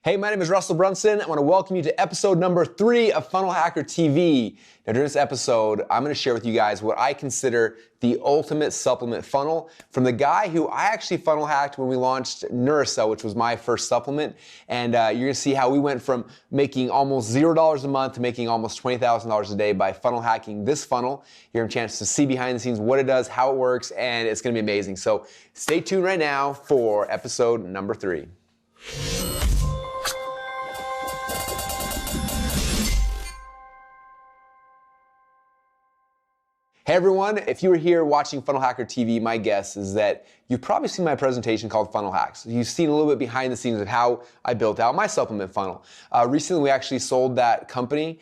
Hey, my name is Russell Brunson. I want to welcome you to episode number 3 of Funnel Hacker TV. Now, during this episode, I'm going to share with you guys what I consider the ultimate supplement funnel from the guy who I actually funnel hacked when we launched Upsell, which was my first supplement. And you're going to see how we went from making almost $0 a month to making almost $20,000 a day by funnel hacking this funnel. You're going to have a chance to see behind the scenes what it does, how it works, and it's going to be amazing. So stay tuned right now for episode number 3. Hey everyone, if you were here watching Funnel Hacker TV, my guess is that you've probably seen my presentation called Funnel Hacks. You've seen a little bit behind the scenes of how I built out my supplement funnel. Recently, we actually sold that company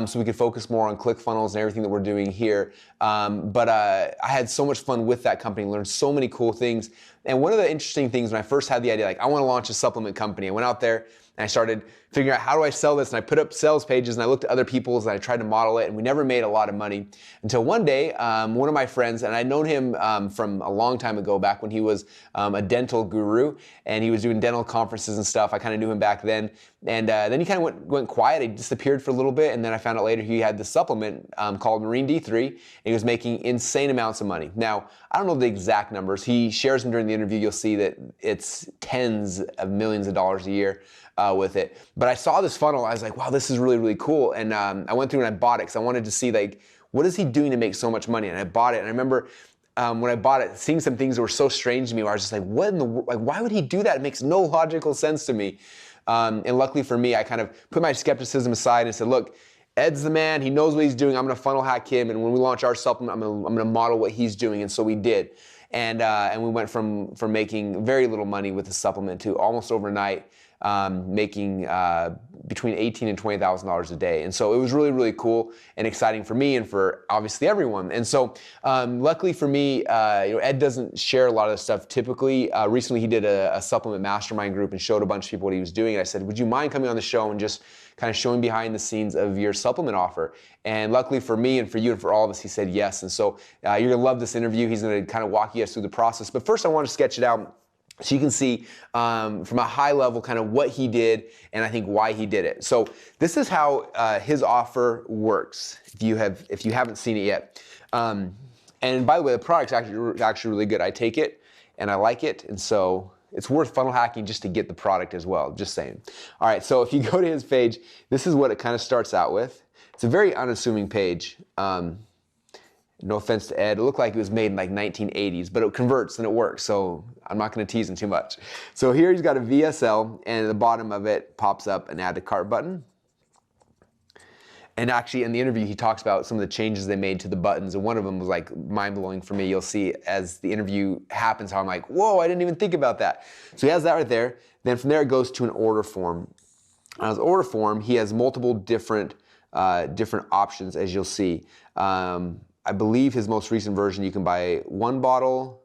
so we could focus more on ClickFunnels and everything that we're doing here. But I had so much fun with that company, learned so many cool things. And one of the interesting things when I first had the idea, like I want to launch a supplement company, I went out there and I started figuring out how do I sell this, and I put up sales pages and I looked at other people's and I tried to model it, and we never made a lot of money until one day one of my friends, and I'd known him from a long time ago, back when he was a dental guru and he was doing dental conferences and stuff. I kind of knew him back then, and then he kind of went quiet. He disappeared for a little bit, and then I found out later he had this supplement called Marine D3, and he was making insane amounts of money. Now, I don't know the exact numbers. He shares them during the interview. You'll see that it's tens of millions of dollars a year with it. But I saw this funnel, I was like, wow, this is really, really cool. And I went through and I bought it because I wanted to see, like, what is he doing to make so much money? And I bought it, and I remember when I bought it, seeing some things that were so strange to me where I was just like, what in the world, like, why would he do that? It makes no logical sense to me. And luckily for me, I kind of put my skepticism aside and said, look, Ed's the man, he knows what he's doing, I'm gonna funnel hack him, and when we launch our supplement, I'm gonna model what he's doing, and so we did. And we went from making very little money with the supplement to almost overnight making between $18,000 and $20,000 a day. And so it was really, really cool and exciting for me and for obviously everyone. And so luckily for me, Ed doesn't share a lot of this stuff typically. Recently he did a supplement mastermind group and showed a bunch of people what he was doing. And I said, would you mind coming on the show and just kind of showing behind the scenes of your supplement offer? And luckily for me and for you and for all of us, he said yes. And so you're gonna love this interview. He's gonna kind of walk you guys through the process. But first I want to sketch it out so you can see from a high level kind of what he did and I think why he did it. So this is how his offer works if you haven't seen it yet. And by the way, the product's actually really good. I take it and I like it, and so it's worth funnel hacking just to get the product as well, just saying. All right, so if you go to his page, this is what it kind of starts out with. It's a very unassuming page. No offense to Ed, it looked like it was made in like 1980s, but it converts and it works, so I'm not gonna tease him too much. So here he's got a VSL, and at the bottom of it pops up an add to cart button. And actually in the interview he talks about some of the changes they made to the buttons, and one of them was like mind-blowing for me. You'll see as the interview happens how I'm like, whoa, I didn't even think about that. So he has that right there. Then from there it goes to an order form. On his order form, he has multiple different options, as you'll see. I believe his most recent version, you can buy 1 bottle,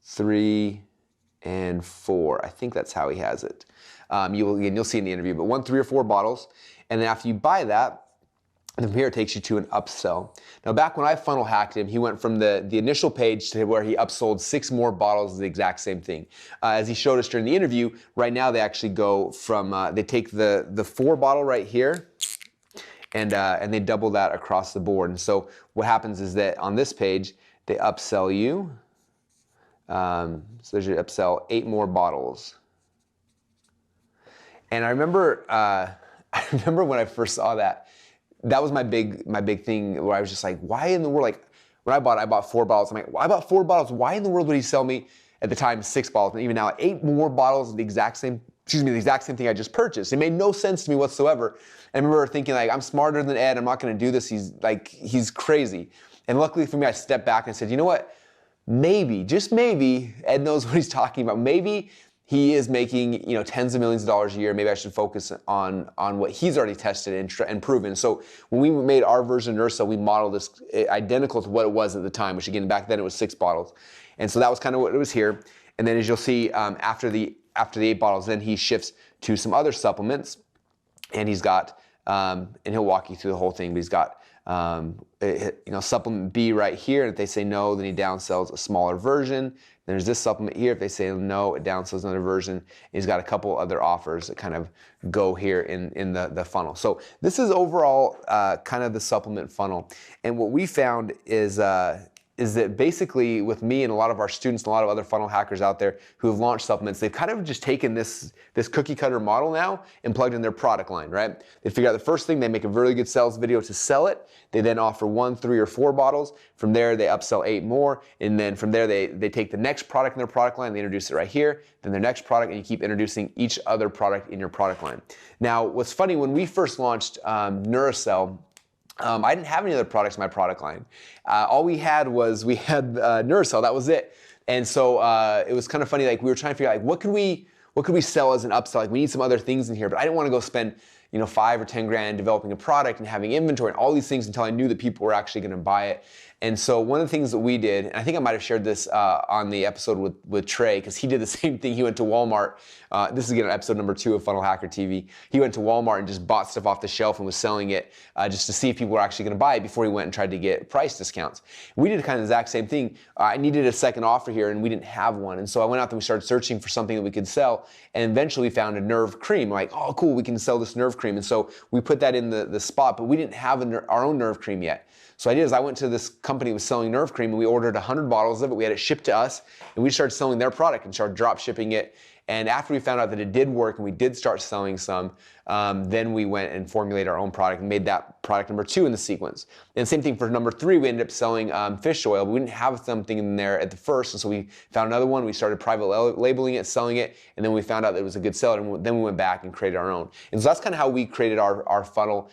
3, and 4. I think that's how he has it. You'll see in the interview, but 1, 3, or 4 bottles. And then after you buy that, and from here it takes you to an upsell. Now back when I funnel hacked him, he went from the initial page to where he upsold 6 more bottles of the exact same thing. As he showed us during the interview, right now they actually go from, they take the 4 bottle right here, and they double that across the board. And so what happens is that on this page, they upsell you. So there's your upsell, 8 more bottles. And I remember when I first saw that, that was my big thing where I was just like, why in the world, like when I bought 4 bottles. I'm like, well, I bought 4 bottles. Why in the world would he sell me at the time 6 bottles? And even now 8 more bottles of the exact same thing I just purchased. It made no sense to me whatsoever. I remember thinking like, I'm smarter than Ed, I'm not gonna do this, he's crazy. And luckily for me, I stepped back and said, you know what, maybe, just maybe, Ed knows what he's talking about. Maybe he is making tens of millions of dollars a year. Maybe I should focus on what he's already tested and proven. So when we made our version of Ursa, we modeled this identical to what it was at the time, which again, back then it was 6 bottles. And so that was kind of what it was here. And then as you'll see, after the 8 bottles, then he shifts to some other supplements, and he's got, and he'll walk you through the whole thing, but he's got supplement B right here. And if they say no, then he downsells a smaller version. Then there's this supplement here. If they say no, it downsells another version. And he's got a couple other offers that kind of go here in the funnel. So this is overall kind of the supplement funnel. And what we found is that basically with me and a lot of our students and a lot of other funnel hackers out there who have launched supplements, they've kind of just taken this cookie cutter model now and plugged in their product line, right? They figure out the first thing, they make a really good sales video to sell it. They then offer 1, 3, or 4 bottles. From there, they upsell 8 more. And then from there, they take the next product in their product line, they introduce it right here, then their next product, and you keep introducing each other product in your product line. Now, what's funny, when we first launched Neurocell, I didn't have any other products in my product line. All we had Neurocell, that was it. And so it was kind of funny, like we were trying to figure out like what could we sell as an upsell? Like we need some other things in here, but I didn't want to go spend 5 or 10 grand developing a product and having inventory and all these things until I knew that people were actually going to buy it. And so one of the things that we did, and I think I might have shared this on the episode with Trey, because he did the same thing. He went to Walmart. This is again episode number 2 of Funnel Hacker TV. He went to Walmart and just bought stuff off the shelf and was selling it just to see if people were actually going to buy it before he went and tried to get price discounts. We did kind of the exact same thing. I needed a second offer here and we didn't have one. And so I went out and we started searching for something that we could sell, and eventually found a nerve cream. Like, oh cool, we can sell this nerve cream. And so we put that in the spot, but we didn't have our own nerve cream yet. So I did is I went to this company that was selling nerve cream and we ordered 100 bottles of it. We had it shipped to us and we started selling their product and started drop shipping it. And after we found out that it did work and we did start selling some, then we went and formulated our own product and made that product number 2 in the sequence. And same thing for number 3, we ended up selling fish oil. But we didn't have something in there at the first, and so we found another one. We started private labeling it, selling it, and then we found out that it was a good seller, and then we went back and created our own. And so that's kind of how we created our funnel,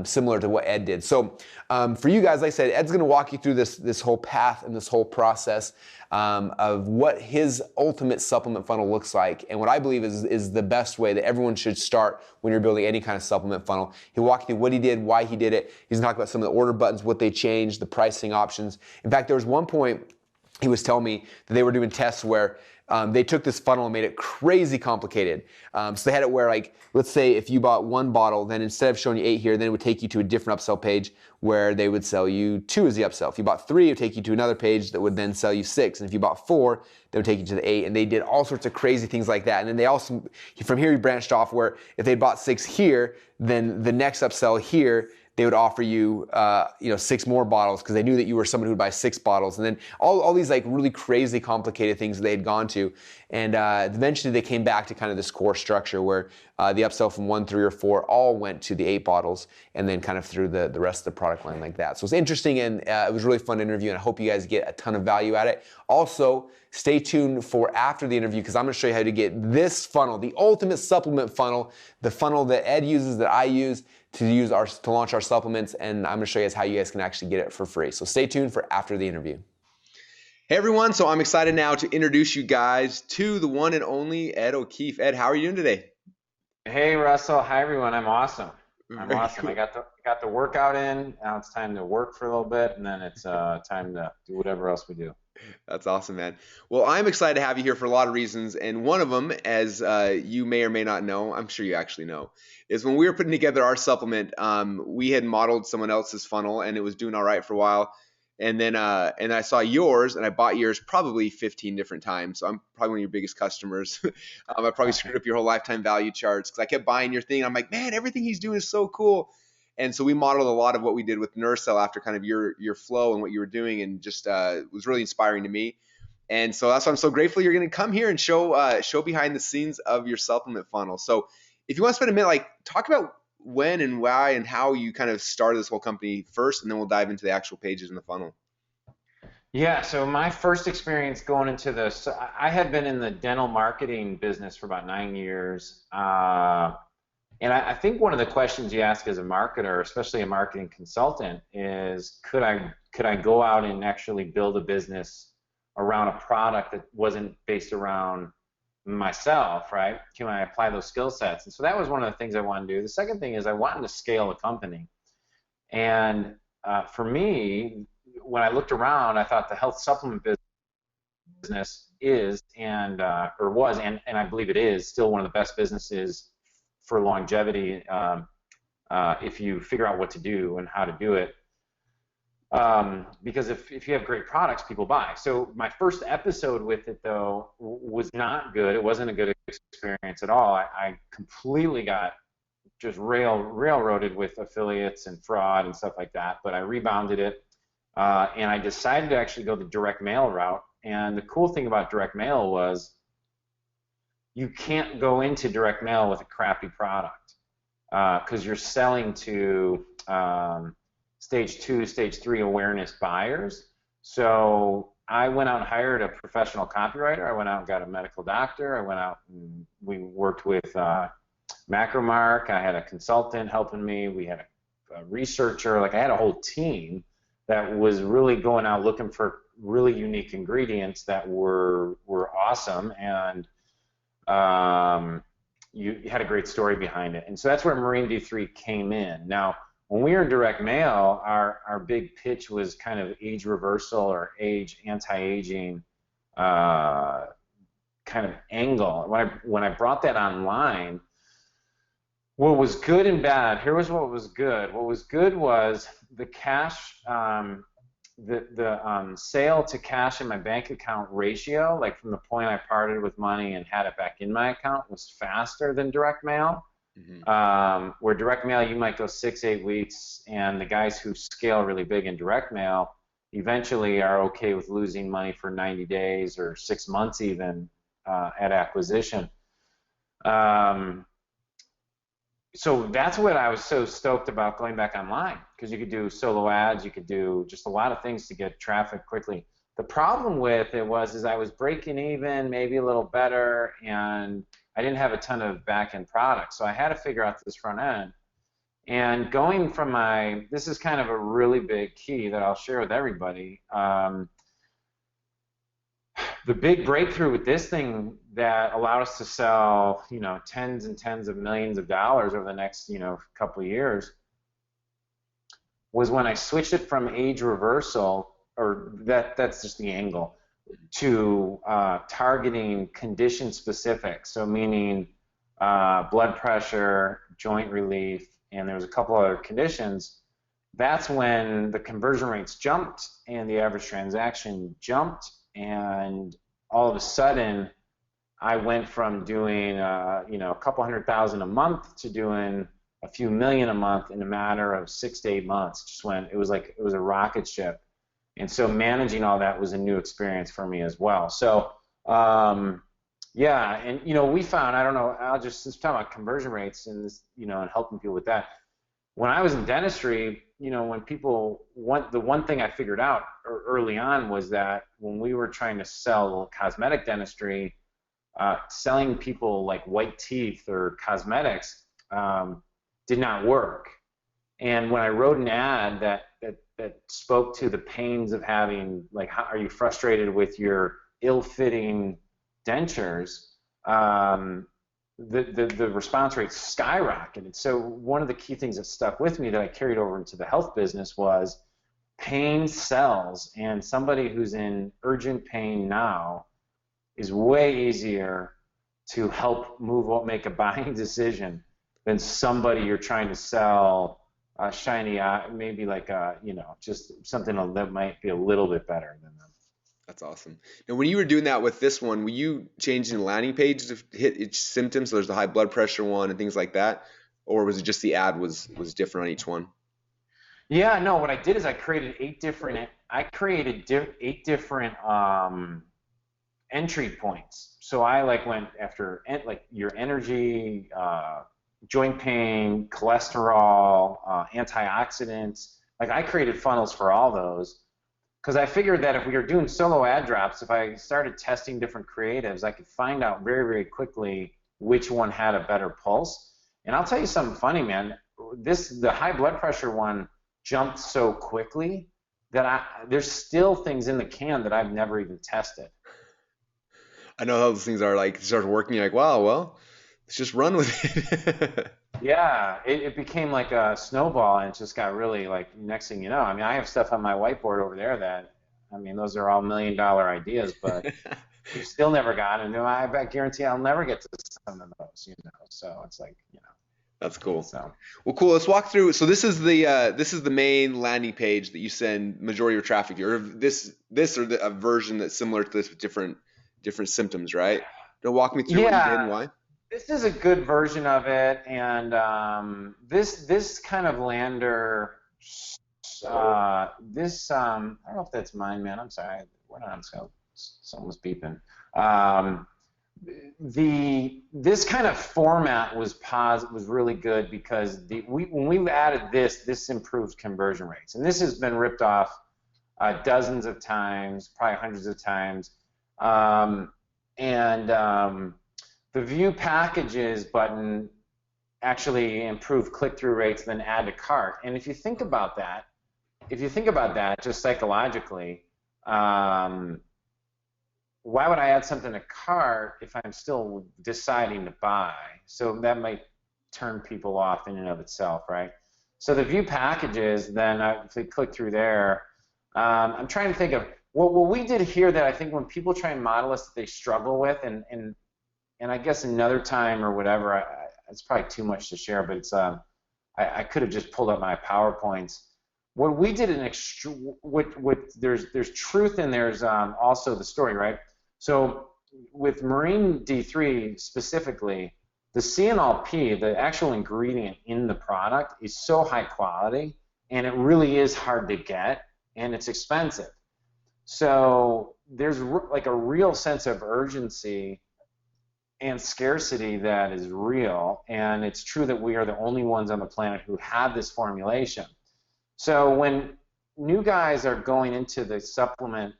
similar to what Ed did. So for you guys, like I said, Ed's going to walk you through this whole path and this whole process of what his ultimate supplement funnel looks like, and what I believe is the best way that everyone should start when you're building any kind of supplement funnel. He'll walk you through what he did, why he did it. He's going to talk about some of the order buttons, what they changed, the pricing options. In fact, there was one point he was telling me that they were doing tests where they took this funnel and made it crazy complicated. So they had it where, like, let's say if you bought 1 bottle, then instead of showing you 8 here, then it would take you to a different upsell page where they would sell you 2 as the upsell. If you bought 3, it would take you to another page that would then sell you 6. And if you bought 4, they would take you to the 8. And they did all sorts of crazy things like that. And then they also, from here, he branched off where if they bought 6 here, then the next upsell here, they would offer you, 6 more bottles because they knew that you were someone who would buy 6 bottles. And then all these like really crazy complicated things that they had gone to. And eventually they came back to kind of this core structure where the upsell from 1, 3, or 4 all went to the 8 bottles, and then kind of through the rest of the product line like that. So it's interesting, and it was a really fun interview, and I hope you guys get a ton of value at it. Also, stay tuned for after the interview, because I'm going to show you how to get this funnel, the ultimate supplement funnel, the funnel that Ed uses, that I use to launch our supplements, and I'm going to show you guys how you guys can actually get it for free. So stay tuned for after the interview. Hey everyone, so I'm excited now to introduce you guys to the one and only Ed O'Keefe. Ed, how are you doing today? Hey Russell, hi everyone. I'm awesome. I'm awesome. Cool. I got the workout in. Now it's time to work for a little bit, and then it's time to do whatever else we do. That's awesome, man. Well, I'm excited to have you here for a lot of reasons, and one of them, as you may or may not know, I'm sure you actually know, is when we were putting together our supplement, we had modeled someone else's funnel, and it was doing all right for a while. And then I saw yours, and I bought yours probably 15 different times. So I'm probably one of your biggest customers. I probably screwed up your whole lifetime value charts because I kept buying your thing. And I'm like, man, everything he's doing is so cool. And so we modeled a lot of what we did with Neurocell after kind of your flow and what you were doing, and just it was really inspiring to me. And so that's why I'm so grateful you're going to come here and show behind the scenes of your supplement funnel. So if you want to spend a minute, like, talk about when and why and how you kind of started this whole company first, and then we'll dive into the actual pages in the funnel. Yeah, so my first experience going into this, I had been in the dental marketing business for about 9 years. And I think one of the questions you ask as a marketer, especially a marketing consultant, is could I go out and actually build a business around a product that wasn't based around myself, right? Can I apply those skill sets? And so that was one of the things I wanted to do. The second thing is I wanted to scale a company. And for me, when I looked around, I thought the health supplement business is and I believe it is still one of the best businesses for longevity if you figure out what to do and how to do it. Because if you have great products, people buy. So my first episode with it, though, was not good. It wasn't a good experience at all. I completely got just railroaded with affiliates and fraud and stuff like that. But I rebounded it, and I decided to actually go the direct mail route. And the cool thing about direct mail was you can't go into direct mail with a crappy product because you're selling to stage 2, stage 3 awareness buyers. So I went out and hired a professional copywriter. I went out and got a medical doctor. I went out and we worked with Macromark. I had a consultant helping me. We had a researcher. Like I had a whole team that was really going out looking for really unique ingredients that were awesome, and you had a great story behind it. And so that's where Marine D3 came in. Now, when we were in direct mail, our big pitch was kind of age reversal or age anti-aging kind of angle. When I brought that online, what was good and bad, here was what was good. What was good was the cash, the sale to cash in my bank account ratio, like from the point I parted with money and had it back in my account, was faster than direct mail. Mm-hmm. Where direct mail, you might go 6-8 weeks, and the guys who scale really big in direct mail eventually are okay with losing money for 90 days or 6 months even at acquisition. So that's what I was so stoked about going back online, because you could do solo ads, you could do just a lot of things to get traffic quickly. The problem with it is I was breaking even, maybe a little better, and I didn't have a ton of back-end products. So I had to figure out this front end. And going from this is kind of a really big key that I'll share with everybody. The big breakthrough with this thing that allowed us to sell, tens and tens of millions of dollars over the next, couple of years was when I switched it from age reversal, or that's just the angle, to targeting condition specific. So meaning blood pressure, joint relief, and there was a couple other conditions. That's when the conversion rates jumped and the average transaction jumped. And all of a sudden, I went from doing a couple $100,000 a month to doing a few million a month in a matter of 6 to 8 months. It was a rocket ship. And so managing all that was a new experience for me as well. So yeah, and we found, I don't know, I'll just talk about conversion rates and this, and helping people with that. When I was in dentistry, when people the one thing I figured out early on was that when we were trying to sell cosmetic dentistry, selling people like white teeth or cosmetics did not work. And when I wrote an ad that spoke to the pains of having, like, how are you frustrated with your ill-fitting dentures, the response rate skyrocketed. So one of the key things that stuck with me that I carried over into the health business was pain sells, and somebody who's in urgent pain now is way easier to help make a buying decision than somebody you're trying to sell a shiny, maybe like just something that might be a little bit better than them. That's awesome. Now, when you were doing that with this one, were you changing the landing page to hit each symptom? So there's the high blood pressure one and things like that, or was it just the ad was different on each one? Yeah, no. What I did is I created 8 different entry points. So I went after your energy, joint pain, cholesterol, antioxidants. I created funnels for all those. Because I figured that if we were doing solo ad drops, if I started testing different creatives, I could find out very, very quickly which one had a better pulse. And I'll tell you something funny, man. The high blood pressure one jumped so quickly that there's still things in the can that I've never even tested. I know how those things are. Like, it starts working, you're like, wow, well, let's just run with it. Yeah, it became like a snowball, and it just got really, next thing you know, I have stuff on my whiteboard over there that, those are all $1 million ideas, but we still never got, and I guarantee I'll never get to some of those, so it's That's cool. So Well, cool. Let's walk through. So this is the main landing page that you send majority of your traffic to, or a version that's similar to this with different symptoms, right? Walk me through what you did and yeah, why. this is a good version of it, and this kind of lander, I don't know if that's mine, man. I'm sorry, we're not on scope. Someone was beeping. Um, this kind of format was really good because when we added this improved conversion rates, and this has been ripped off dozens of times, probably hundreds of times, and the view packages button actually improved click-through rates, then add to cart. And if you think about that, just psychologically, why would I add something to cart if I'm still deciding to buy? So that might turn people off in and of itself, right? So the view packages, then if they click through there, I'm trying to think of what we did here that I think when people try and model us that they struggle with, and I guess another time or whatever, it's probably too much to share, but it's I could have just pulled up my PowerPoints. What we did there's truth and there's also the story, right? So with Marine D3 specifically, the CNLP, the actual ingredient in the product, is so high quality, and it really is hard to get, and it's expensive. So there's like a real sense of urgency and scarcity that is real, and it's true that we are the only ones on the planet who have this formulation. So when new guys are going into the supplement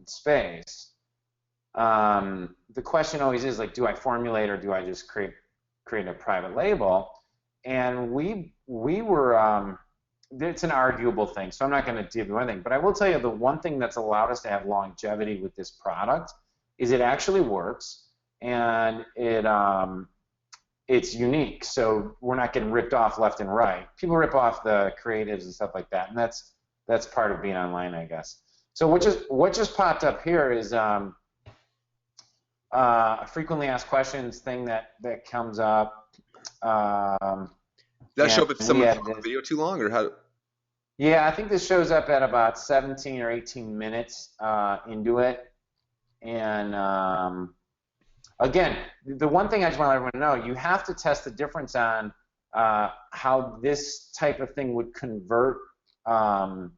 space, the question always is like, do I formulate or do I just create a private label? And we were, it's an arguable thing, so I'm not going to give you anything, but I will tell you the one thing that's allowed us to have longevity with this product is it actually works, and it's unique, so we're not getting ripped off left and right. People rip off the creatives and stuff like that, and that's part of being online, I guess. So what just popped up here is a frequently asked questions thing that comes up. Does that show up if someone filmed the video too long, or how? Yeah, I think this shows up at about 17 or 18 minutes into it, and again, the one thing I just want everyone to know, you have to test the difference on how this type of thing would convert from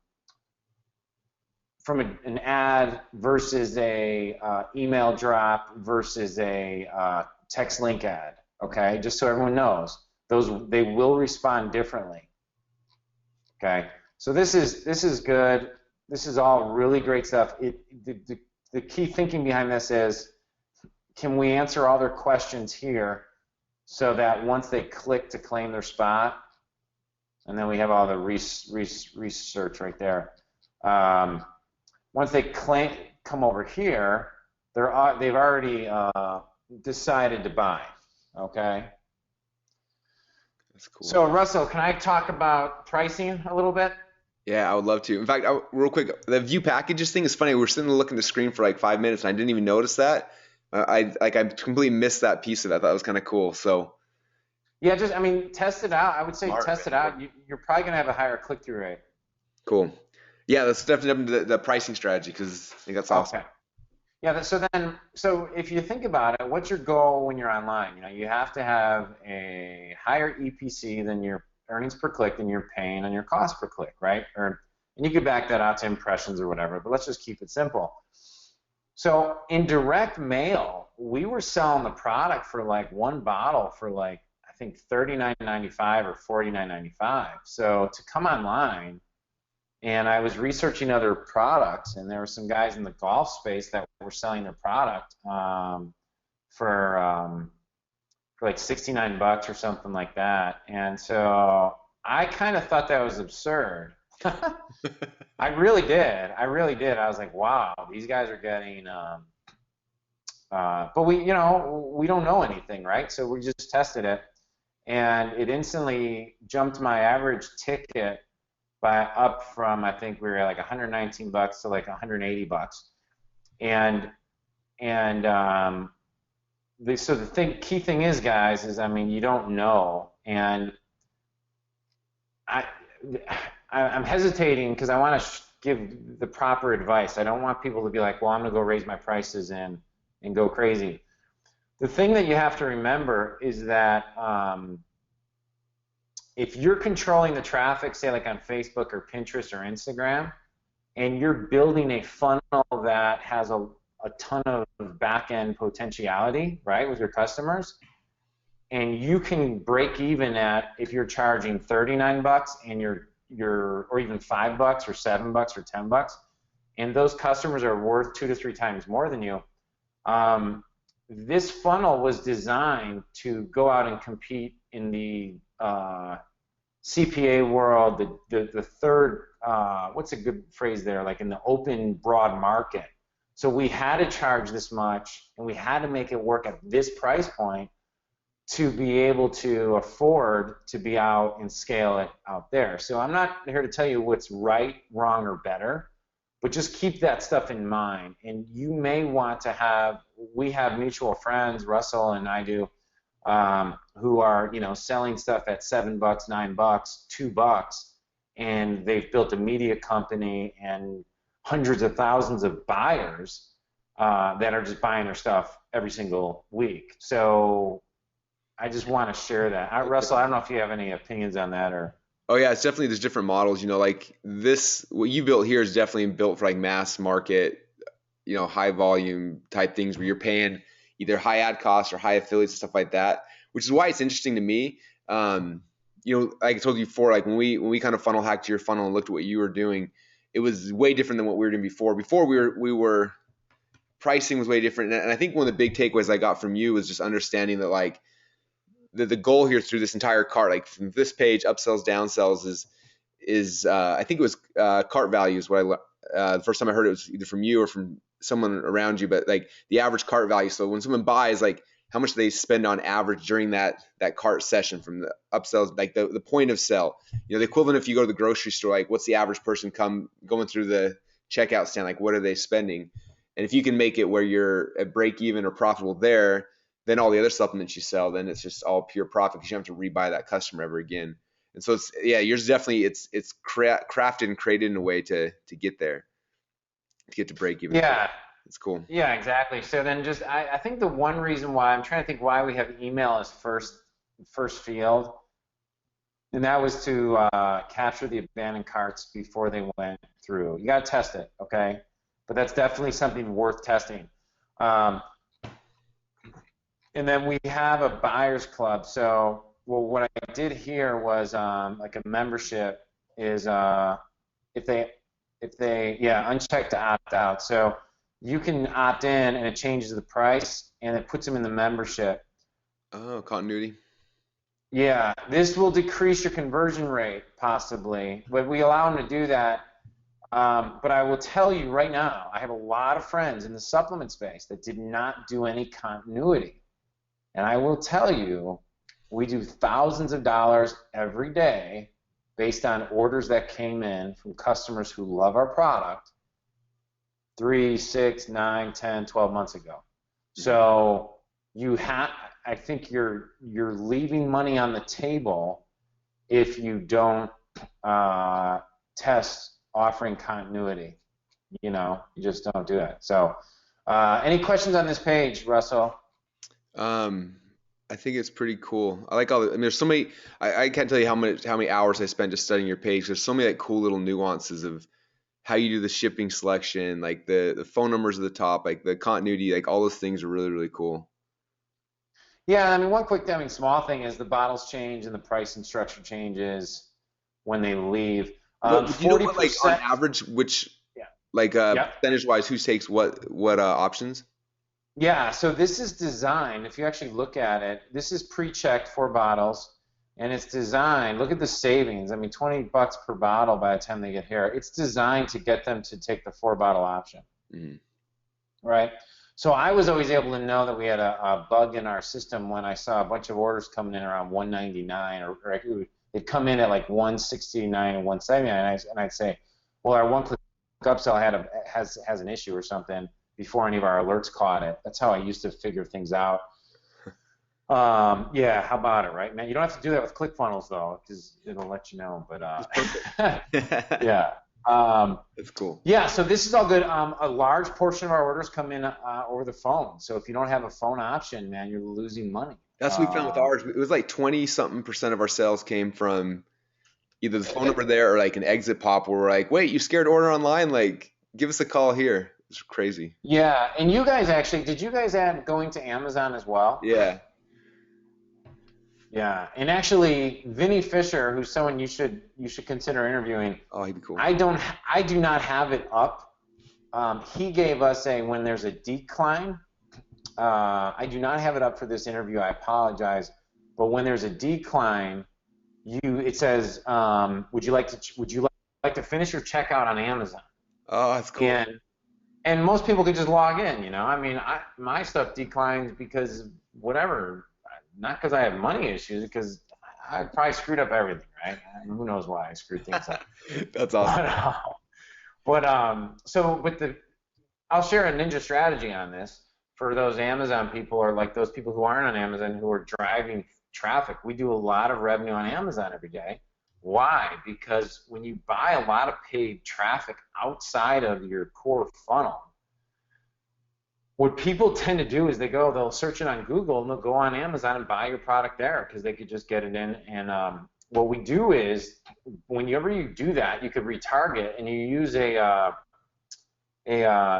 an ad versus a email drop versus a text link ad. Okay, just so everyone knows, they will respond differently. Okay, so this is good. This is all really great stuff. The key thinking behind this is, can we answer all their questions here so that once they click to claim their spot, and then we have all the research right there. Once they come over here, they've already decided to buy. Okay. That's cool. So Russell, can I talk about pricing a little bit? Yeah, I would love to. In fact, real quick, the view packages thing is funny. We were sitting there looking at the screen for like 5 minutes, and I didn't even notice that. I completely missed that piece of it. I thought it was kind of cool. So yeah, I mean, test it out. I would say test it out. You're probably gonna have a higher click-through rate. Cool. Yeah, that's definitely the pricing strategy, because I think that's awesome. Okay. Yeah. So if you think about it, what's your goal when you're online? You have to have a higher EPC than your earnings per click than you're paying on your cost per click, right? And you could back that out to impressions or whatever. But let's just keep it simple. So in direct mail, we were selling the product for like one bottle for like, I think $39.95 or $49.95. So to come online, and I was researching other products, and there were some guys in the golf space that were selling their product for like $69 or something like that. And so I kind of thought that was absurd. I really did. I was like, wow, these guys are getting, but we don't know anything, right? So we just tested it, and it instantly jumped my average ticket up from, I think we were at like $119 to like $180, and so the key thing is, guys, is I mean, you don't know, and I, I'm hesitating because I want to give the proper advice. I don't want people to be like, well, I'm going to go raise my prices and go crazy. The thing that you have to remember is that if you're controlling the traffic, say like on Facebook or Pinterest or Instagram, and you're building a funnel that has a ton of back-end potentiality, right, with your customers, and you can break even at if you're charging 39 bucks and you're or even 5 bucks or 7 bucks or 10 bucks, and those customers are worth 2 to 3 times more than you. This funnel was designed to go out and compete in the CPA world, the third, what's a good phrase there, like in the open broad market. So we had to charge this much, and we had to make it work at this price point to be able to afford to be out and scale it out there. So I'm not here to tell you what's right, wrong, or better, but just keep that stuff in mind. And you may want to have, we have mutual friends, Russell and I do, who are, you know, selling stuff at 7 bucks, 9 bucks, 2 bucks, and they've built a media company and hundreds of thousands of buyers that are just buying their stuff every single week. So I just want to share that. Russell, I don't know if you have any opinions on that or. Oh yeah, it's definitely there's different models. You know, like this, what you built here is definitely built for like mass market, you know, high volume type things where you're paying either high ad costs or high affiliates and stuff like that. Which is why it's interesting to me. You know, like I told you before, like when we kind of funnel hacked your funnel and looked at what you were doing, it was way different than what we were doing before. Before we were pricing was way different, and I think one of the big takeaways I got from you was just understanding that like the goal here through this entire cart, like from this page, upsells, downsells, is I think it was cart values. What the first time I heard it was either from you or from someone around you, but like the average cart value. So when someone buys, like how much do they spend on average during that cart session from the upsells, like the point of sale. You know, the equivalent if you go to the grocery store, like what's the average person going through the checkout stand, like what are they spending? And if you can make it where you're at break even or profitable there, then all the other supplements you sell, then it's just all pure profit because you don't have to rebuy that customer ever again. And so it's, yeah, yours definitely, it's crafted and created in a way to get there, to get to break even. Yeah. It's cool. Yeah, exactly. So then just, I think the one reason why, I'm trying to think why we have email as first field, and that was to capture the abandoned carts before they went through. You got to test it, okay? But that's definitely something worth testing. And then we have a buyer's club. So, well, what I did here was like a membership is if they unchecked to opt out. So you can opt in and it changes the price and it puts them in the membership. Oh, continuity. Yeah, this will decrease your conversion rate possibly, but we allow them to do that. But I will tell you right now, I have a lot of friends in the supplement space that did not do any continuity. And I will tell you, we do thousands of dollars every day based on orders that came in from customers who love our product 3, 6, 9, 10, 12 months ago. So I think you're leaving money on the table if you don't test offering continuity. You know, you just don't do it. So any questions on this page, Russell? I think it's pretty cool. I like all the, I mean, there's so many, I can't tell you how many hours I spent just studying your page. There's so many like cool little nuances of how you do the shipping selection, like the phone numbers at the top, like the continuity, like all those things are really, really cool. Yeah, I mean, one quick, small thing is the bottles change and the pricing structure changes when they leave. Do you know what, like on average, which, yeah, like percentage-wise, who takes what options? Yeah, so this is designed, if you actually look at it, this is pre-checked for bottles, and it's designed, look at the savings, I mean, 20 bucks per bottle by the time they get here. It's designed to get them to take the 4-bottle option, right? So I was always able to know that we had a bug in our system when I saw a bunch of orders coming in around 199, or it'd come in at like 169 and 179, and I'd say, well, our one-click upsell has an issue or something before any of our alerts caught it. That's how I used to figure things out. Yeah, how about it, right, man? You don't have to do that with ClickFunnels though, because it'll let you know. But It's perfect. yeah, um, That's cool. yeah. So this is all good. A large portion of our orders come in over the phone. So if you don't have a phone option, man, you're losing money. That's what we found with ours. It was like 20 something percent of our sales came from either the phone number there or like an exit pop where we're like, wait, you scared to order online? Like, give us a call here. It's crazy. Yeah, and you guys actually, did you guys add going to Amazon as well? Yeah. Yeah, and actually, Vinny Fisher, who's someone you should consider interviewing. Oh, he'd be cool. I do not have it up. He gave us a when there's a decline. I do not have it up for this interview. I apologize, but when there's a decline, it says, would you like to finish your checkout on Amazon? Oh, that's cool. And most people could just log in. I mean, my stuff declines because whatever, not because I have money issues, because I probably screwed up everything, right? Who knows why I screwed things up. That's awesome. I'll share a ninja strategy on this for those Amazon people or like those people who aren't on Amazon who are driving traffic. We do a lot of revenue on Amazon every day. Why? Because when you buy a lot of paid traffic outside of your core funnel, what people tend to do is they'll search it on Google and they'll go on Amazon and buy your product there because they could just get it in. And what we do is, whenever you do that, you could retarget and you use a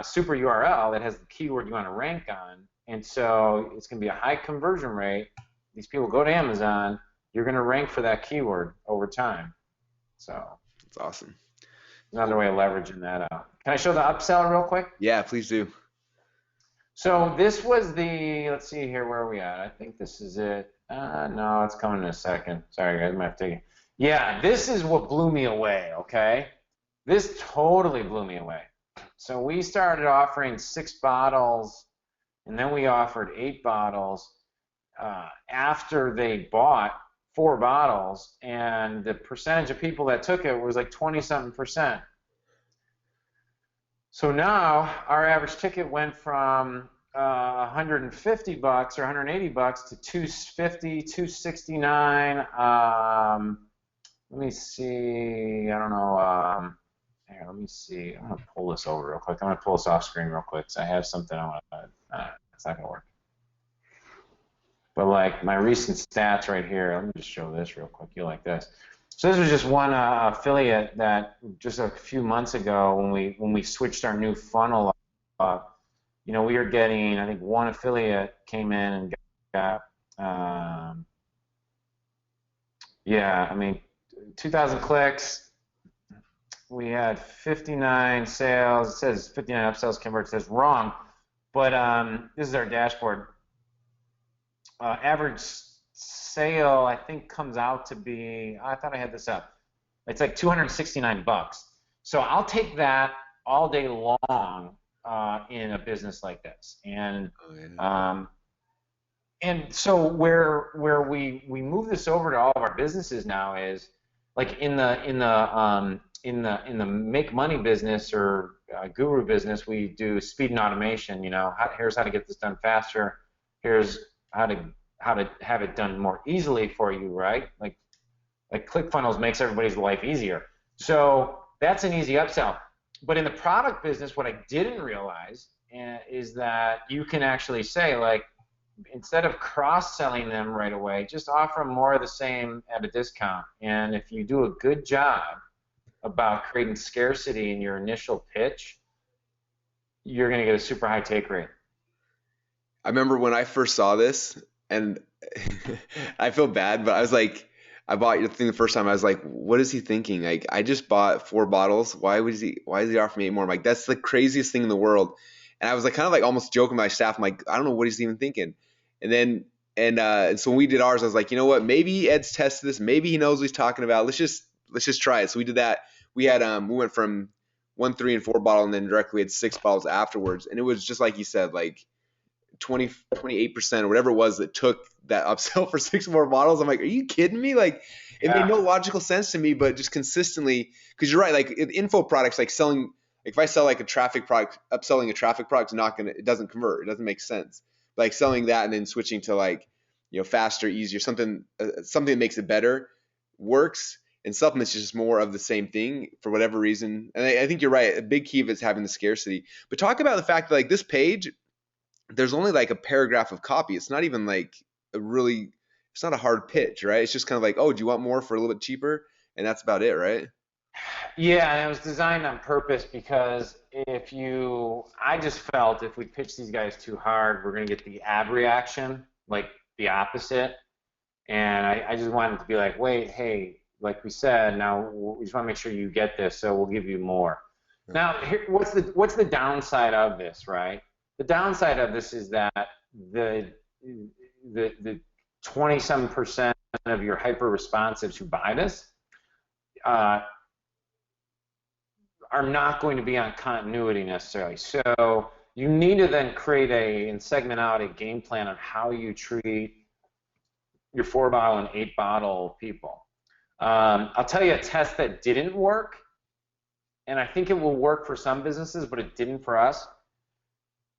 super URL that has the keyword you want to rank on. And so it's going to be a high conversion rate. These people go to Amazon. You're going to rank for that keyword over time. So That's awesome. another way of leveraging that out. Can I show the upsell real quick? Yeah, please do. So this was let's see here, where are we at? I think this is it. No, it's coming in a second. Sorry, guys, I might have to take it. Yeah, this is what blew me away, okay? This totally blew me away. So we started offering 6 bottles, and then we offered 8 bottles after they bought 4 bottles, and the percentage of people that took it was like 20-something%. So now our average ticket went from $150 or $180 to $250, $269. Let me see. I don't know. Here, let me see. I'm gonna pull this over real quick. I'm gonna pull this off screen real quick. So I have something I want to. It's not gonna work. But like my recent stats right here. Let me just show this real quick. You like this? So this was just one affiliate that just a few months ago when we switched our new funnel up, we were getting, I think one affiliate came in and got, yeah, I mean, 2,000 clicks. We had 59 sales. It says 59 upsells convert. It says wrong, but this is our dashboard. Average sale, I think, comes out to be, I thought I had this up. It's like $269. So I'll take that all day long in a business like this. And and so where we move this over to all of our businesses now is like in the make money business or guru business, we do speed and automation. Here's how to get this done faster. Here's how to have it done more easily for you, right? Like ClickFunnels makes everybody's life easier. So that's an easy upsell. But in the product business, what I didn't realize is that you can actually say, like, instead of cross-selling them right away, just offer them more of the same at a discount. And if you do a good job about creating scarcity in your initial pitch, you're going to get a super high take rate. I remember when I first saw this, and I feel bad, but I was like, I bought your thing the first time. I was like, what is he thinking? Like, I just bought 4 bottles. Why is he offering me 8 more? I'm like, that's the craziest thing in the world. And I was like, kind of like almost joking with my staff. I'm like, I don't know what he's even thinking. And then, and so when we did ours, I was like, you know what? Maybe Ed's tested this. Maybe he knows what he's talking about. Let's just try it. So we did that. We had, we went from 1, 3, and 4 bottle, and then directly we had 6 bottles afterwards. And it was just like you said, like 28% or whatever it was that took that upsell for 6 more bottles. I'm like, are you kidding me? Like, it made no logical sense to me, but just consistently, because you're right, like info products, like selling, like if I sell like a traffic product, upselling a traffic product, it doesn't convert. It doesn't make sense. Like selling that and then switching to like, faster, easier, something that makes it better works. And supplements is just more of the same thing for whatever reason. And I think you're right. A big key of it is having the scarcity. But talk about the fact that like this page, there's only like a paragraph of copy. It's not even like it's not a hard pitch, right? It's just kind of like, oh, do you want more for a little bit cheaper? And that's about it, right? Yeah, and it was designed on purpose because I just felt if we pitch these guys too hard, we're going to get the ab reaction, like the opposite. And I just wanted to be like, wait, hey, like we said, now we just want to make sure you get this, so we'll give you more. Now, what's the downside of this, right? The downside of this is that the 20-some% of your hyper responsives who buy this are not going to be on continuity necessarily. So you need to then create and segment out a game plan on how you treat your 4-bottle and 8-bottle people. I'll tell you a test that didn't work, and I think it will work for some businesses, but it didn't for us,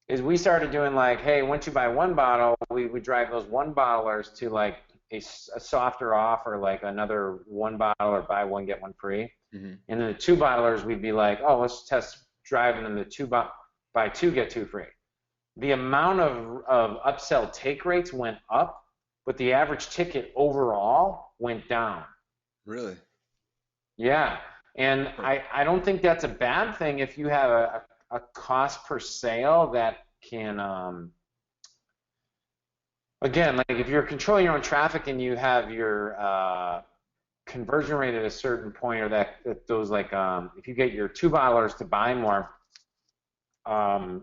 is we started doing like, hey, once you buy 1 bottle, we would drive those 1-bottlers to like a softer offer, like another 1 bottle or buy 1, get 1 free. Mm-hmm. And then the 2-bottlers, we'd be like, oh, let's test driving them to buy 2, get 2 free. The amount of upsell take rates went up, but the average ticket overall went down. Really? Yeah. And I don't think that's a bad thing if you have a cost per sale that can, again, like if you're controlling your own traffic and you have your conversion rate at a certain point, or that those like, if you get your 2-bottlers to buy more,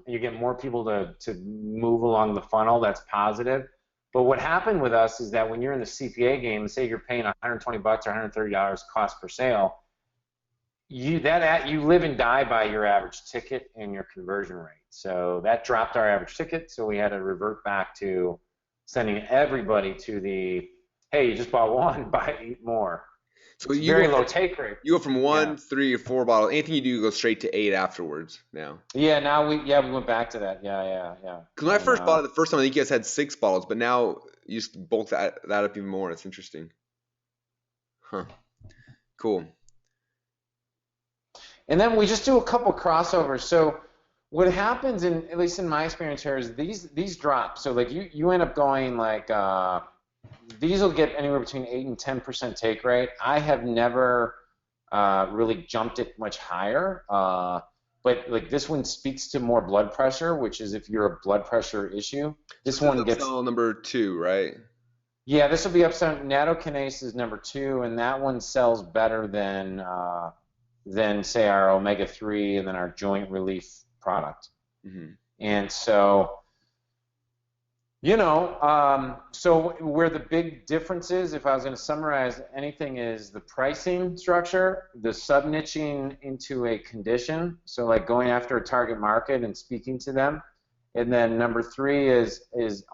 you get more people to move along the funnel, that's positive. But what happened with us is that when you're in the CPA game, say you're paying $120 or $130 cost per sale, you live and die by your average ticket and your conversion rate. So that dropped our average ticket, so we had to revert back to sending everybody to the, hey, you just bought 1, buy 8 more. So it's very low take rate. You go from 1, 3, or 4 bottles. Anything you do, you go straight to 8 afterwards now. Yeah, now we went back to that. Yeah. Because when I first bought it the first time, I think you guys had 6 bottles, but now you just bulk that up even more. It's interesting. Huh. Cool. And then we just do a couple crossovers. So what happens, at least in my experience here, is these drop. So like you end up going like these will get anywhere between 8 and 10% take rate. I have never really jumped it much higher. But like this one speaks to more blood pressure, which is if you're a blood pressure issue. This one gets number 2, right? Yeah, this will be Upsell. Nattokinase is number 2, and that one sells better than say our omega-3 and then our joint relief product. Mm-hmm. And so, so where the big difference is, if I was going to summarize anything, is the pricing structure, the sub-niching into a condition, so like going after a target market and speaking to them. And then number 3 is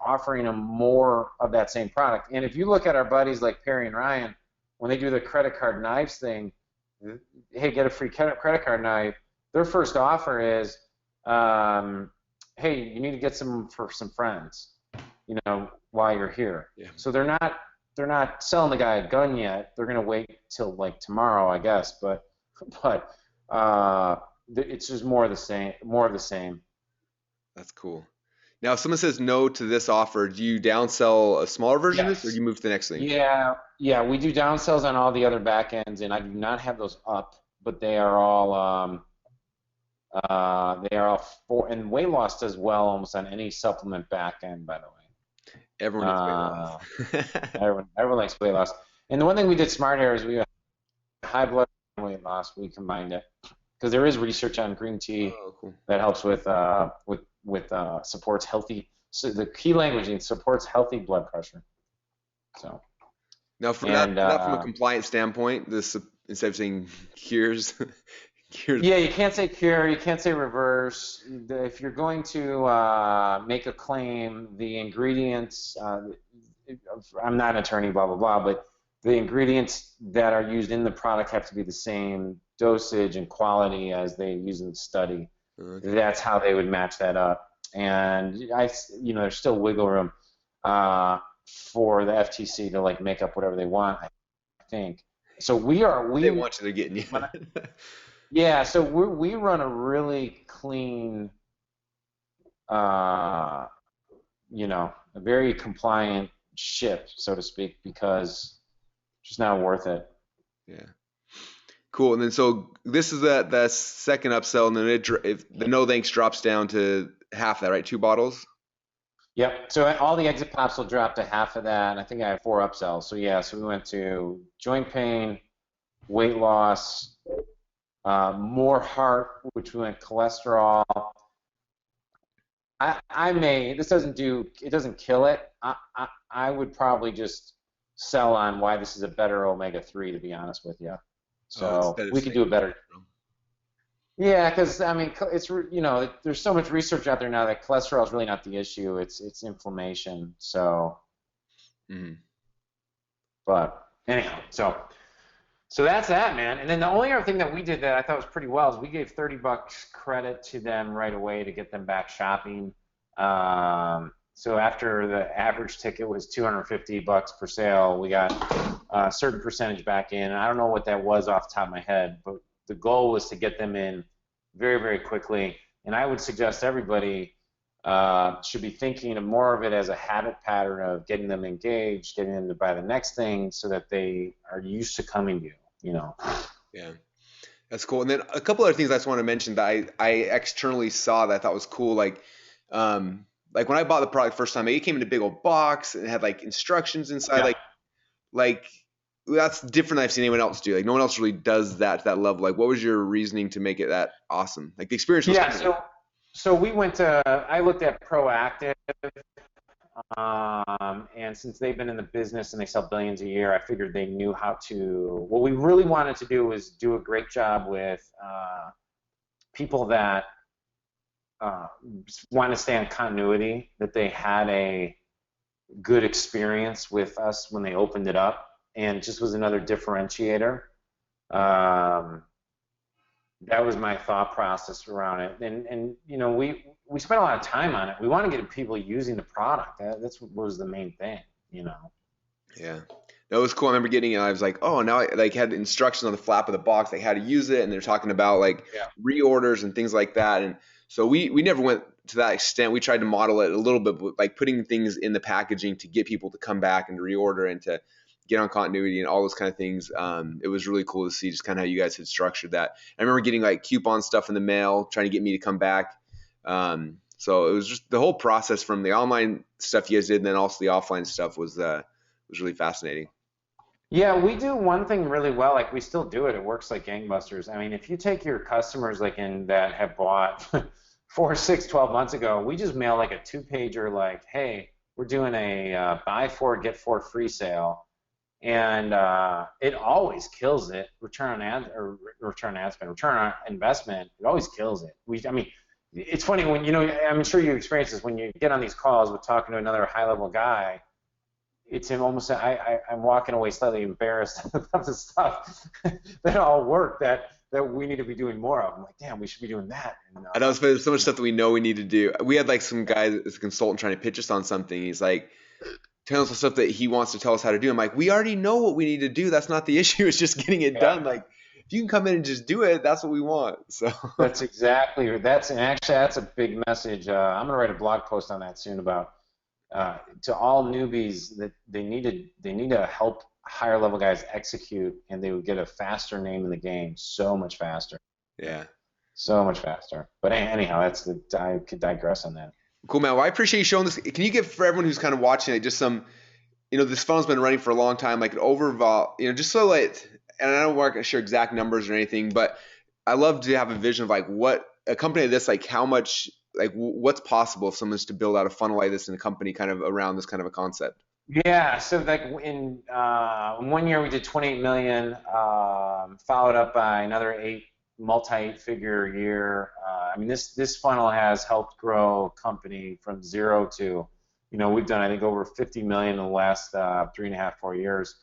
offering them more of that same product. And if you look at our buddies like Perry and Ryan, when they do the credit card knives thing, hey, get a free credit card knife, their first offer is, hey, you need to get some for some friends, while you're here. Yeah. So they're not selling the guy a gun yet. They're gonna wait till like tomorrow, I guess. But it's just more of the same. That's cool. Now, if someone says no to this offer, do you downsell a smaller version of this, or do you move to the next thing? Yeah, we do downsells on all the other back ends, and I do not have those up, but they are all for, and weight loss does well almost on any supplement back end, by the way. Everyone likes weight loss. everyone likes weight loss. And the one thing we did smart here is we had high blood and weight loss. We combined it because there is research on green tea that helps with supports healthy. So the key language is supports healthy blood pressure. So now, from a compliance standpoint, this instead of saying cures. Yeah, you can't say cure, you can't say reverse. If you're going to make a claim, the ingredients, I'm not an attorney, blah, blah, blah, but the ingredients that are used in the product have to be the same dosage and quality as they use in the study. Okay. That's how they would match that up. And there's still wiggle room. for the FTC to like make up whatever they want, I think. So They want you, they're getting you. yeah, so we run a really clean, uh, a very compliant ship, so to speak, because it's just not worth it. Yeah. Cool. And then so this is the second upsell, and then if the no thanks drops down to half that, right? 2 bottles. Yep. So all the exit pops will drop to half of that, and I think I have 4 upsells. So yeah, so we went to joint pain, weight loss, more heart, which we went cholesterol. This doesn't kill it. I would probably just sell on why this is a better omega-3, to be honest with you. So we could do a better. Yeah, because I mean, there's so much research out there now that cholesterol is really not the issue. It's inflammation. So, but anyhow, so that's that, man. And then the only other thing that we did that I thought was pretty well is we gave $30 credit to them right away to get them back shopping. So after the average ticket was $250 per sale, we got a certain percentage back in. I don't know what that was off the top of my head, but the goal was to get them in very, very quickly. And I would suggest everybody should be thinking of more of it as a habit pattern of getting them engaged, getting them to buy the next thing so that they are used to coming to you. Yeah. That's cool. And then a couple other things I just want to mention that I externally saw that I thought was cool. Like when I bought the product first time, it came in a big old box and it had like instructions inside. Yeah. Like that's different than I've seen anyone else do. Like no one else really does that to that level. Like what was your reasoning to make it that awesome? Like the experience was so we went to, I looked at Proactive, and since they've been in the business and they sell billions a year, I figured they knew how to, what we really wanted to do was do a great job with people that want to stay on continuity, that they had a good experience with us when they opened it up, and just was another differentiator. That was my thought process around it, and we spent a lot of time on it. We want to get people using the product. That's what was the main thing. Yeah, that was cool. I remember getting it. I was like, oh, now I had instructions on the flap of the box, like how to use it, and they're talking about like reorders and things like that. And so we never went to that extent. We tried to model it a little bit, like putting things in the packaging to get people to come back and to reorder and to get on continuity and all those kind of things. It was really cool to see just kind of how you guys had structured that. I remember getting like coupon stuff in the mail, trying to get me to come back. So it was just the whole process from the online stuff you guys did, and then also the offline stuff was really fascinating. Yeah, we do one thing really well. Like we still do it. It works like gangbusters. I mean, if you take your customers like that have bought 4, 6, 12 months ago, we just mail like a 2-pager like, hey, we're doing a buy 4 get 4 free sale. And it always kills it. Return on investment. It always kills it. I mean, it's funny when I'm sure you experience this when you get on these calls with talking to another high-level guy. It's almost I'm walking away slightly embarrassed about the stuff that all work that we need to be doing more of. I'm like, damn, we should be doing that. I know there's so much stuff that we know we need to do. We had like some guy as a consultant trying to pitch us on something. He's like, telling us the stuff that he wants to tell us how to do. I'm like, we already know what we need to do. That's not the issue. It's just getting it done. Like, if you can come in and just do it, that's what we want. So that's exactly. That's a big message. I'm gonna write a blog post on that soon about to all newbies that they need to help higher level guys execute, and they would get a faster name in the game, so much faster. Yeah. So much faster. But anyhow, I could digress on that. Cool, man. Well, I appreciate you showing this. Can you give for everyone who's kind of watching it just some, this funnel's been running for a long time, like an overall, just so like, and I don't want to share exact numbers or anything, but I love to have a vision of like what a company like this, like how much, like what's possible if someone's to build out a funnel like this in a company kind of around this kind of a concept. Yeah, so like in 1 year we did 28 million, followed up by another multi-figure year. I mean, this funnel has helped grow a company from 0 to, we've done I think over 50 million in the last 3.5, 4 years,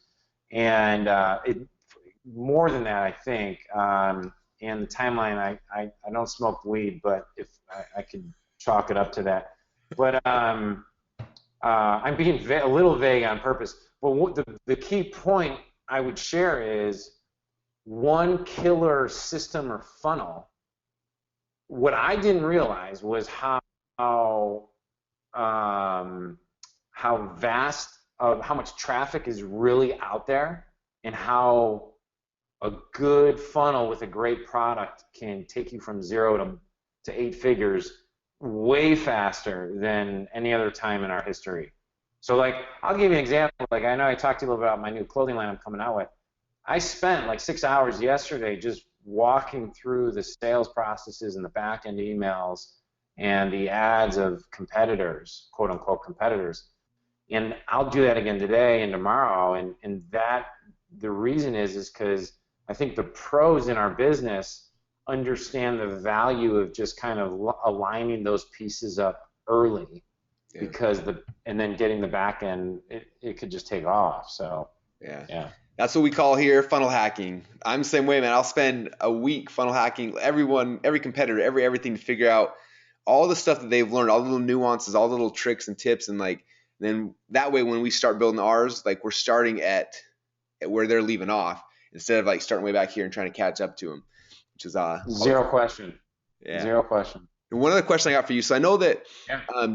and more than that I think. And the timeline, I don't smoke weed, but if I could chalk it up to that, but I'm being a little vague on purpose, but what the key point I would share is one killer system or funnel. What I didn't realize was um, how vast of how much traffic is really out there, and how a good funnel with a great product can take you from 0 to 8 figures way faster than any other time in our history. So like, I'll give you an example. Like, I know I talked to you a little bit about my new clothing line I'm coming out with. I spent like 6 hours yesterday just walking through the sales processes and the back end emails and the ads of competitors, quote unquote competitors. And I'll do that again today and tomorrow. And that, the reason is because I think the pros in our business understand the value of just kind of aligning those pieces up early, because and then getting the back end, it could just take off. So yeah. That's what we call here funnel hacking. I'm the same way, man. I'll spend a week funnel hacking every competitor, everything to figure out all the stuff that they've learned, all the little nuances, all the little tricks and tips, and like then that way when we start building ours, like we're starting at where they're leaving off instead of like starting way back here and trying to catch up to them, which is zero question. Yeah. Zero question. And one other question I got for you. So I know that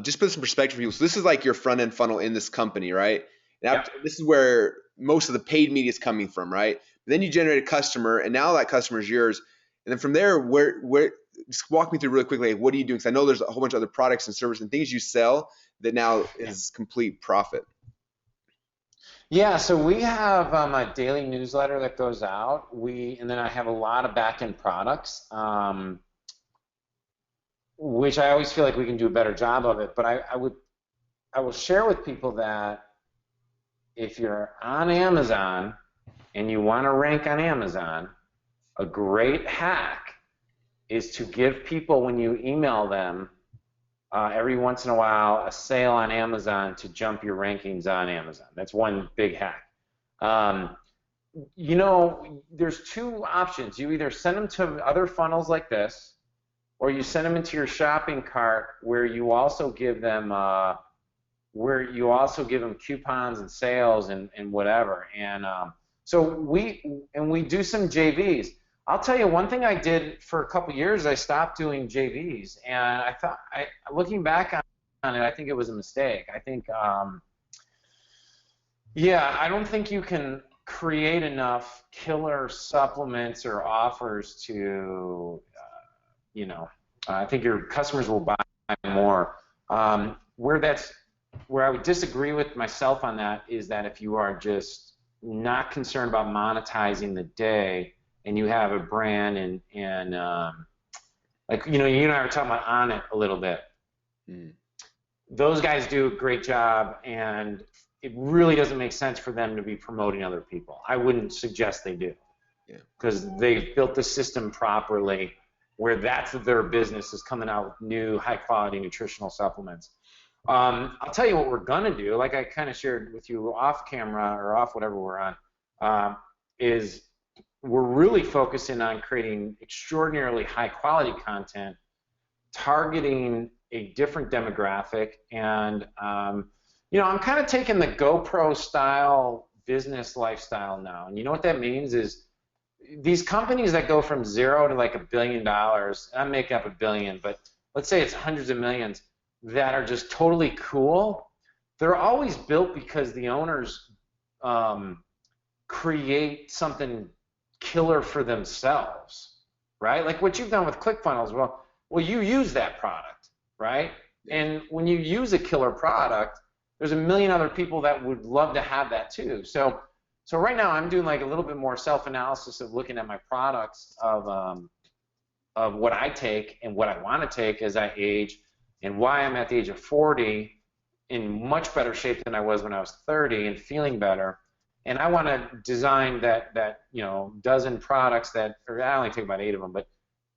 just put some perspective for people. So this is like your front end funnel in this company, right? And this is where most of the paid media is coming from, right? But then you generate a customer, and now that customer is yours. And then from there, where just walk me through really quickly, like, what are you doing? Because I know there's a whole bunch of other products and services and things you sell that now is complete profit. Yeah, so we have a daily newsletter that goes out. And then I have a lot of back-end products, which I always feel like we can do a better job of it. But I will share with people that if you're on Amazon and you want to rank on Amazon, a great hack is to give people, when you email them, every once in a while, a sale on Amazon to jump your rankings on Amazon. That's one big hack. You know, there's two options. You either send them to other funnels like this, or you send them into your shopping cart where you also give them coupons and sales and whatever. And so we do some JVs. I'll tell you one thing I did for a couple years. I stopped doing JVs, and I thought, looking back on it, I think it was a mistake. I think, I don't think you can create enough killer supplements or offers to, I think your customers will buy more. Where I would disagree with myself on that is that if you are just not concerned about monetizing the day, and you have a brand and like, you and I were talking about On It a little bit. Those guys do a great job, and it really doesn't make sense for them to be promoting other people. I wouldn't suggest they do, because they've built the system properly where that's their business, is coming out with new high-quality nutritional supplements. I'll tell you what we're going to do, like I kind of shared with you off camera or off whatever we're on, is we're really focusing on creating extraordinarily high-quality content, targeting a different demographic, and I'm kind of taking the GoPro-style business lifestyle now. And you know what that means is these companies that go from 0 to like $1 billion, I'm making up $1 billion, but let's say it's hundreds of millions, that are just totally cool. They're always built because the owners create something killer for themselves, right? Like what you've done with ClickFunnels. Well, you use that product, right? And when you use a killer product, there's a million other people that would love to have that too. So right now I'm doing like a little bit more self-analysis of looking at my products of what I take and what I want to take as I age, and why I'm at the age of 40 in much better shape than I was when I was 30 and feeling better. And I want to design that dozen products or I only take about 8 of them, but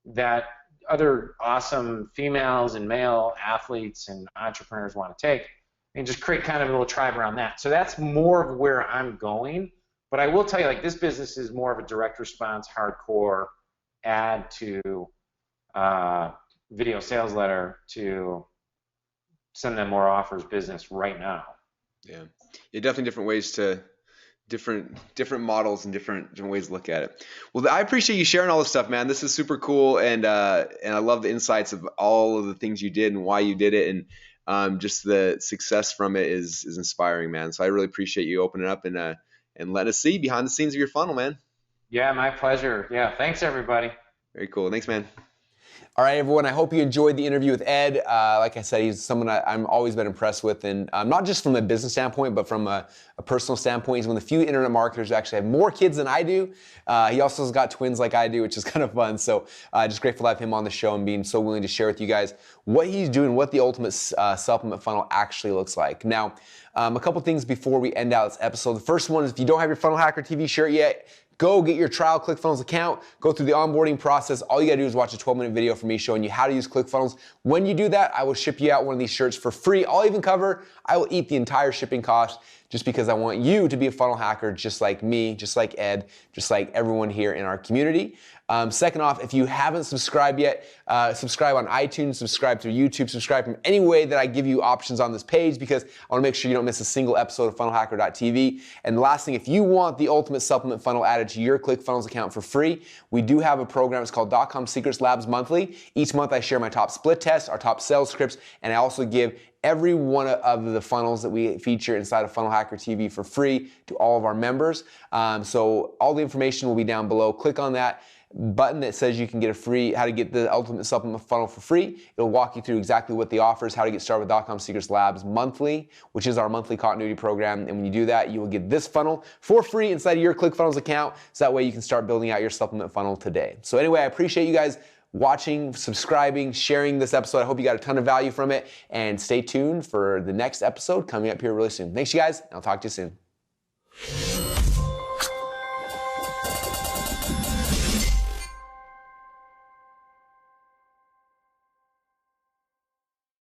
that other awesome females and male athletes and entrepreneurs want to take, and just create kind of a little tribe around that. So that's more of where I'm going. But I will tell you, like, this business is more of a direct response, hardcore ad to video sales letter to send them more offers business right now. Yeah, definitely different ways to different models and different ways to look at it. Well, I appreciate you sharing all this stuff, man. This is super cool, and I love the insights of all of the things you did and why you did it, and just the success from it is inspiring, man. So I really appreciate you opening up and letting us see behind the scenes of your funnel, man. Yeah, my pleasure. Yeah, thanks everybody. Very cool. Thanks, man. All right, everyone, I hope you enjoyed the interview with Ed. Like I said, he's someone I'm always been impressed with, and not just from a business standpoint, but from a personal standpoint. He's one of the few internet marketers who actually have more kids than I do. He also has got twins like I do, which is kind of fun. So just grateful to have him on the show and being so willing to share with you guys what he's doing, what the ultimate supplement funnel actually looks like. Now, a couple things before we end out this episode. The first one is if you don't have your Funnel Hacker TV shirt yet, go get your trial ClickFunnels account, go through the onboarding process. All you gotta do is watch a 12-minute video from me showing you how to use ClickFunnels. When you do that, I will ship you out one of these shirts for free. I'll even cover, I will eat the entire shipping cost just because I want you to be a funnel hacker just like me, just like Ed, just like everyone here in our community. Second off, if you haven't subscribed yet, subscribe on iTunes, subscribe through YouTube, subscribe from any way that I give you options on this page because I want to make sure you don't miss a single episode of funnelhacker.tv. And the last thing, if you want the ultimate supplement funnel added to your ClickFunnels account for free, we do have a program. It's called .com Secrets Labs Monthly. Each month I share my top split tests, our top sales scripts, and I also give every one of the funnels that we feature inside of Funnel Hacker TV for free to all of our members. So all the information will be down below. Click on that button that says you can get a free, how to get the ultimate supplement funnel for free. It'll walk you through exactly what the offer is, how to get started with .com Secrets Labs Monthly, which is our monthly continuity program. And when you do that, you will get this funnel for free inside of your ClickFunnels account. So that way you can start building out your supplement funnel today. So anyway, I appreciate you guys watching, subscribing, sharing this episode. I hope you got a ton of value from it, and stay tuned for the next episode coming up here really soon. Thanks, you guys. I'll talk to you soon.